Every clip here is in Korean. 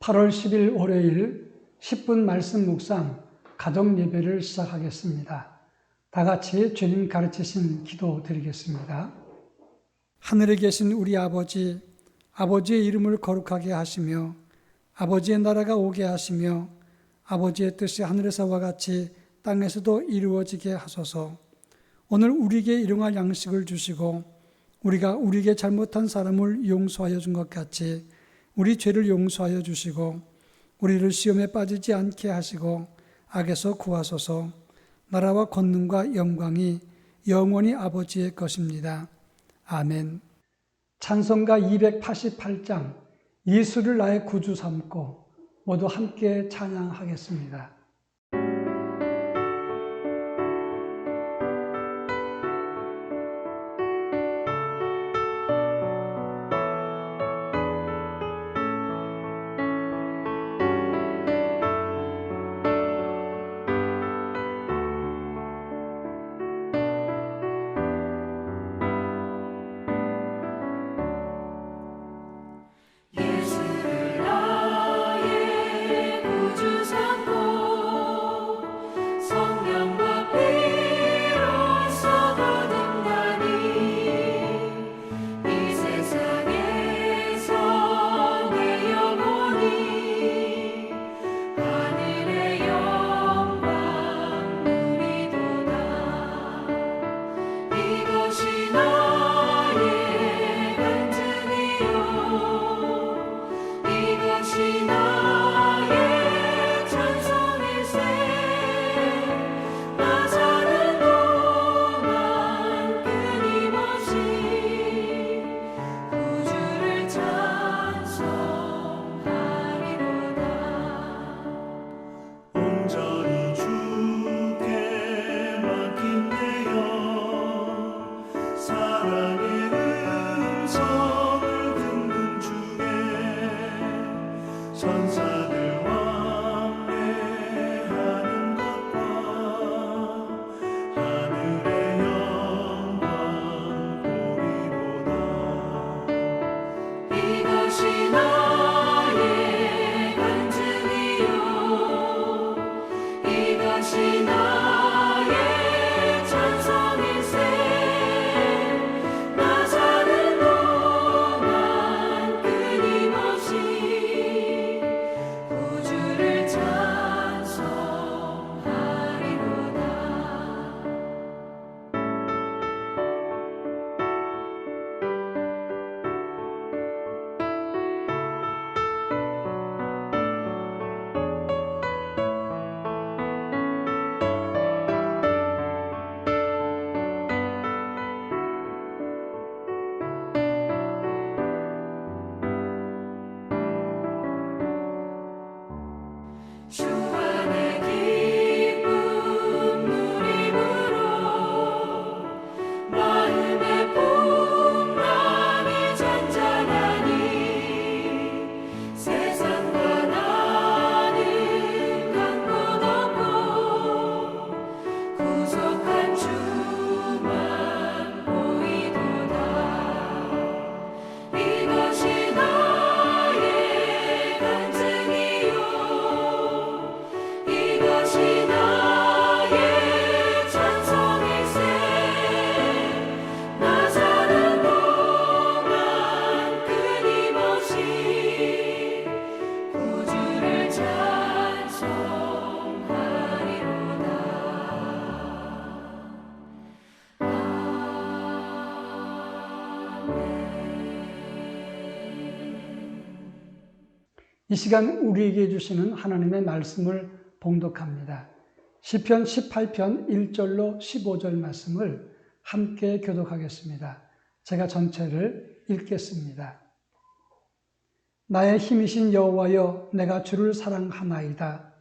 8월 10일 월요일 10분 말씀 묵상 가정 예배를 시작하겠습니다. 다 같이 주님 가르치신 기도 드리겠습니다. 하늘에 계신 우리 아버지, 아버지의 이름을 거룩하게 하시며 아버지의 나라가 오게 하시며 아버지의 뜻이 하늘에서와 같이 땅에서도 이루어지게 하소서. 오늘 우리에게 일용할 양식을 주시고 우리가 우리에게 잘못한 사람을 용서하여 준 것 같이 우리 죄를 용서하여 주시고 우리를 시험에 빠지지 않게 하시고 악에서 구하소서. 나라와 권능과 영광이 영원히 아버지의 것입니다. 아멘. 찬송가 288장 예수를 나의 구주 삼고 모두 함께 찬양하겠습니다. 이 시간 우리에게 주시는 하나님의 말씀을 봉독합니다. 시편 18편 1절로 15절 말씀을 함께 교독하겠습니다. 제가 전체를 읽겠습니다. 나의 힘이신 여호와여, 내가 주를 사랑하나이다.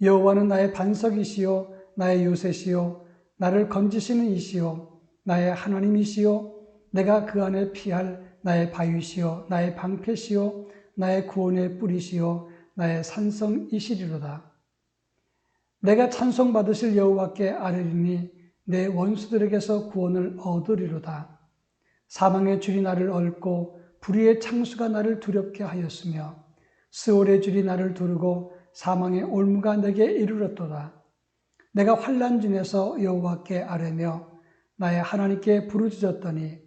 여호와는 나의 반석이시요 나의 요새시요 나를 건지시는 이시요 나의 하나님이시요 내가 그 안에 피할 나의 바위시요 나의 방패시요 나의 구원의 뿌리시요 나의 산성이시리로다. 내가 찬송받으실 여호와께 아뢰리니 내 원수들에게서 구원을 얻으리로다. 사망의 줄이 나를 얽고 불의의 창수가 나를 두렵게 하였으며 스올의 줄이 나를 두르고 사망의 올무가 내게 이르렀도다. 내가 환난 중에서 여호와께 아뢰며 나의 하나님께 부르짖었더니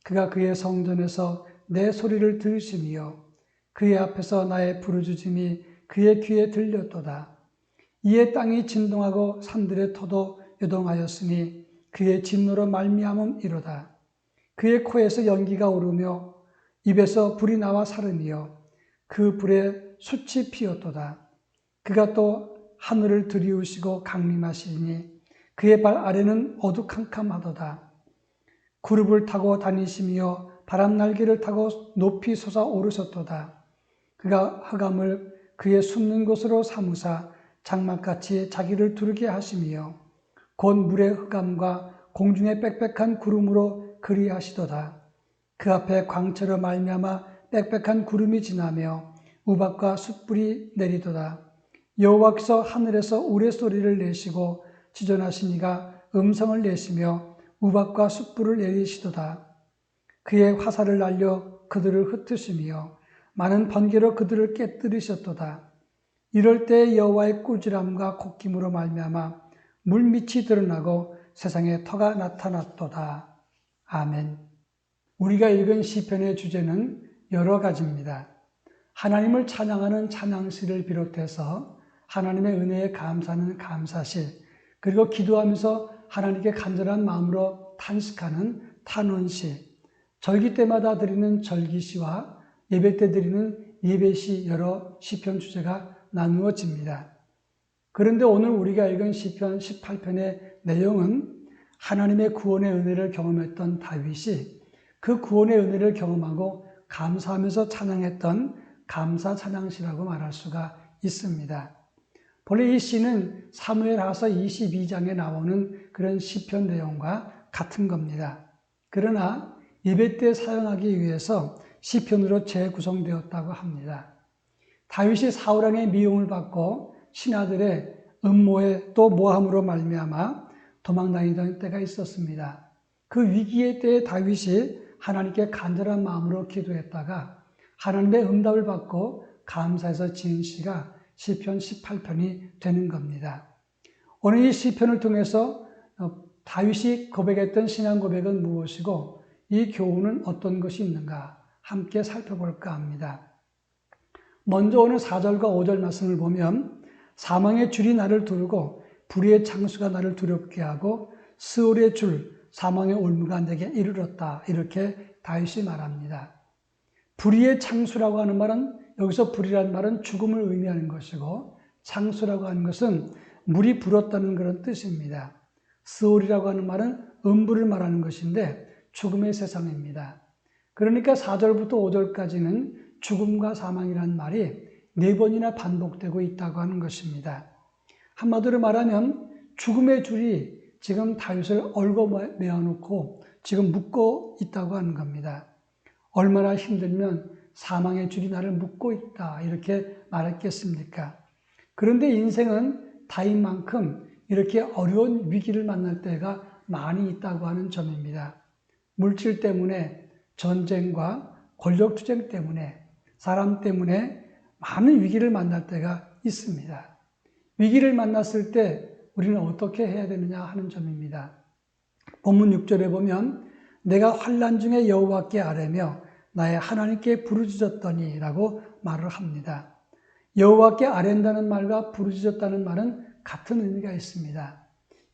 그가 그의 성전에서 내 소리를 들으시며 그의 앞에서 나의 부르짖음이 그의 귀에 들렸도다. 이에 땅이 진동하고 산들의 터도 요동하였으니 그의 진노로 말미암음이로다. 그의 코에서 연기가 오르며 입에서 불이 나와 사르며 그 불에 숯이 피었도다. 그가 또 하늘을 들이우시고 강림하시니 그의 발 아래는 어두캄캄하도다. 구름을 타고 다니시며 바람 날개를 타고 높이 솟아오르셨도다. 그가 흑암을 그의 숨는 곳으로 삼으사 장막같이 자기를 두르게 하시며 곧 물의 흑암과 공중의 빽빽한 구름으로 그리하시도다. 그 앞에 광채로 말미암아 빽빽한 구름이 지나며 우박과 숯불이 내리도다. 여호와께서 하늘에서 우레소리를 내시고 지존하신 이가 음성을 내시며 우박과 숯불을 내리시도다. 그의 화살을 날려 그들을 흩으시며 많은 번개로 그들을 깨뜨리셨도다. 이럴 때 여호와의 꾸지람과 콧김으로 말미암아 물밑이 드러나고 세상에 터가 나타났도다. 아멘. 우리가 읽은 시편의 주제는 여러 가지입니다. 하나님을 찬양하는 찬양시를 비롯해서 하나님의 은혜에 감사하는 감사시, 그리고 기도하면서 하나님께 간절한 마음으로 탄식하는 탄원시, 절기 때마다 드리는 절기시와 예배 때 드리는 예배시, 여러 시편 주제가 나누어집니다. 그런데 오늘 우리가 읽은 시편 18편의 내용은 하나님의 구원의 은혜를 경험했던 다윗이 그 구원의 은혜를 경험하고 감사하면서 찬양했던 감사 찬양시라고 말할 수가 있습니다. 본래 이 시는 사무엘하서 22장에 나오는 그런 시편 내용과 같은 겁니다. 그러나 예배 때 사용하기 위해서 시편으로 재구성되었다고 합니다. 다윗이 사울왕의 미움을 받고 신하들의 음모에 또 모함으로 말미암아 도망다니던 때가 있었습니다. 그 위기의 때에 다윗이 하나님께 간절한 마음으로 기도했다가 하나님의 응답을 받고 감사해서 지은 시가 시편 18편이 되는 겁니다. 오늘 이 시편을 통해서 다윗이 고백했던 신앙 고백은 무엇이고 이 교훈은 어떤 것이 있는가 함께 살펴볼까 합니다. 먼저 오늘 4절과 5절 말씀을 보면 사망의 줄이 나를 두르고 불의의 창수가 나를 두렵게 하고 스올의 줄, 사망의 올무가 내게 이르렀다. 이렇게 다윗이 말합니다. 불의의 창수라고 하는 말은 여기서 불이라는 말은 죽음을 의미하는 것이고 창수라고 하는 것은 물이 불었다는 그런 뜻입니다. 스올이라고 하는 말은 음부를 말하는 것인데 죽음의 세상입니다. 그러니까 4절부터 5절까지는 죽음과 사망이라는 말이 4번이나 반복되고 있다고 하는 것입니다. 한마디로 말하면 죽음의 줄이 지금 다윗을 얽어매어놓고 지금 묶고 있다고 하는 겁니다. 얼마나 힘들면 사망의 줄이 나를 묶고 있다 이렇게 말했겠습니까? 그런데 인생은 다윗만큼 이렇게 어려운 위기를 만날 때가 많이 있다고 하는 점입니다. 물질 때문에, 전쟁과 권력투쟁 때문에, 사람 때문에 많은 위기를 만날 때가 있습니다. 위기를 만났을 때 우리는 어떻게 해야 되느냐 하는 점입니다. 본문 6절에 보면 내가 환난 중에 여호와께 아뢰며 나의 하나님께 부르짖었더니 라고 말을 합니다. 여호와께 아뢰다는 말과 부르짖었다는 말은 같은 의미가 있습니다.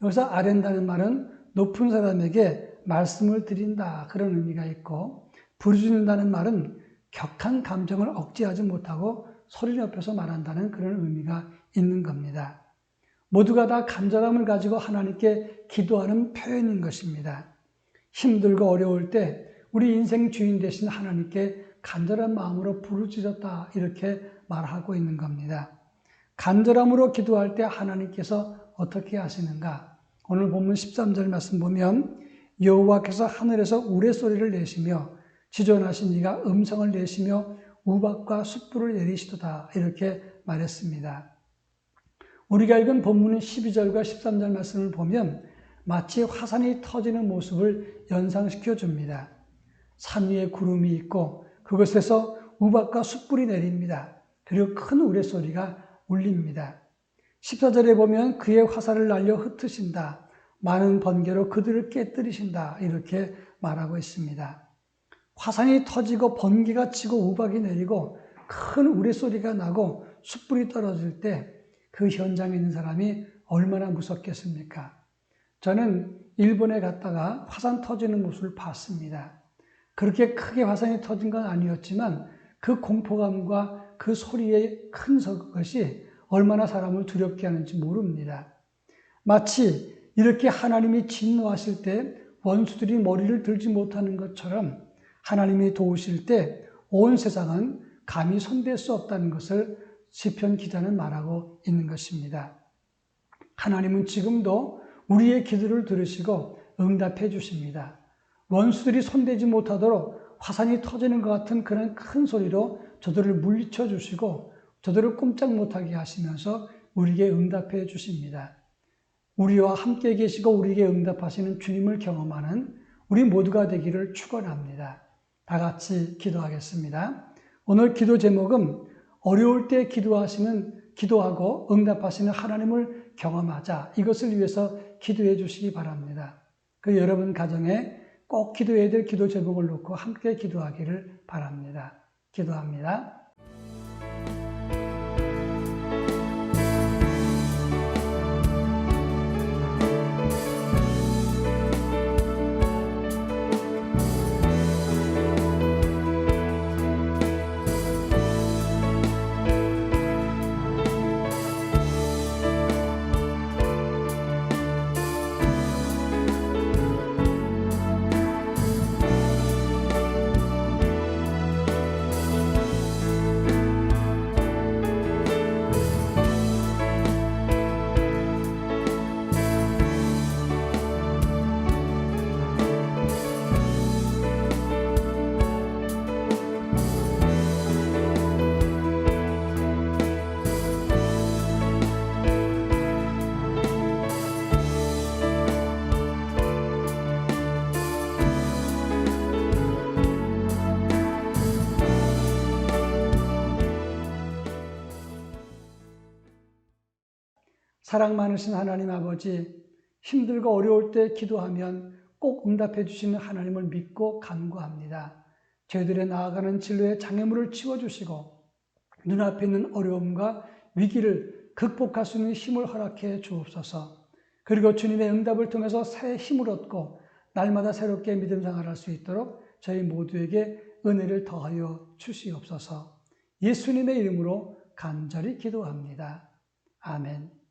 여기서 아뢰다는 말은 높은 사람에게 말씀을 드린다 그런 의미가 있고 부르짖는다는 말은 격한 감정을 억제하지 못하고 소리 높여서 말한다는 그런 의미가 있는 겁니다. 모두가 다 간절함을 가지고 하나님께 기도하는 표현인 것입니다. 힘들고 어려울 때 우리 인생 주인 되신 하나님께 간절한 마음으로 부르짖었다 이렇게 말하고 있는 겁니다. 간절함으로 기도할 때 하나님께서 어떻게 하시는가? 오늘 본문 13절 말씀 보면 여호와께서 하늘에서 우레소리를 내시며 지존하신 이가 음성을 내시며 우박과 숯불을 내리시도다 이렇게 말했습니다. 우리가 읽은 본문의 12절과 13절 말씀을 보면 마치 화산이 터지는 모습을 연상시켜 줍니다. 산 위에 구름이 있고 그것에서 우박과 숯불이 내립니다. 그리고 큰 우레소리가 울립니다. 14절에 보면 그의 화살을 날려 흩으신다. 많은 번개로 그들을 깨뜨리신다. 이렇게 말하고 있습니다. 화산이 터지고 번개가 치고 우박이 내리고 큰 우레소리가 나고 숯불이 떨어질 때 그 현장에 있는 사람이 얼마나 무섭겠습니까? 저는 일본에 갔다가 화산 터지는 모습을 봤습니다. 그렇게 크게 화산이 터진 건 아니었지만 그 공포감과 그 소리의 큰 것이 얼마나 사람을 두렵게 하는지 모릅니다. 마치 이렇게 하나님이 진노하실 때 원수들이 머리를 들지 못하는 것처럼 하나님이 도우실 때 온 세상은 감히 손댈 수 없다는 것을 시편 기자는 말하고 있는 것입니다. 하나님은 지금도 우리의 기도를 들으시고 응답해 주십니다. 원수들이 손대지 못하도록 화산이 터지는 것 같은 그런 큰 소리로 저들을 물리쳐 주시고 저들을 꼼짝 못하게 하시면서 우리에게 응답해 주십니다. 우리와 함께 계시고 우리에게 응답하시는 주님을 경험하는 우리 모두가 되기를 축원합니다. 다 같이 기도하겠습니다. 오늘 기도 제목은 어려울 때 기도하고 응답하시는 하나님을 경험하자. 이것을 위해서 기도해 주시기 바랍니다. 그 여러분 가정에 꼭 기도해야 될 기도 제목을 놓고 함께 기도하기를 바랍니다. 기도합니다. 사랑 많으신 하나님 아버지, 힘들고 어려울 때 기도하면 꼭 응답해 주시는 하나님을 믿고 간구합니다. 저희들의 나아가는 진로의 장애물을 치워주시고 눈앞에 있는 어려움과 위기를 극복할 수 있는 힘을 허락해 주옵소서. 그리고 주님의 응답을 통해서 새 힘을 얻고 날마다 새롭게 믿음 생활할 수 있도록 저희 모두에게 은혜를 더하여 주시옵소서. 예수님의 이름으로 간절히 기도합니다. 아멘.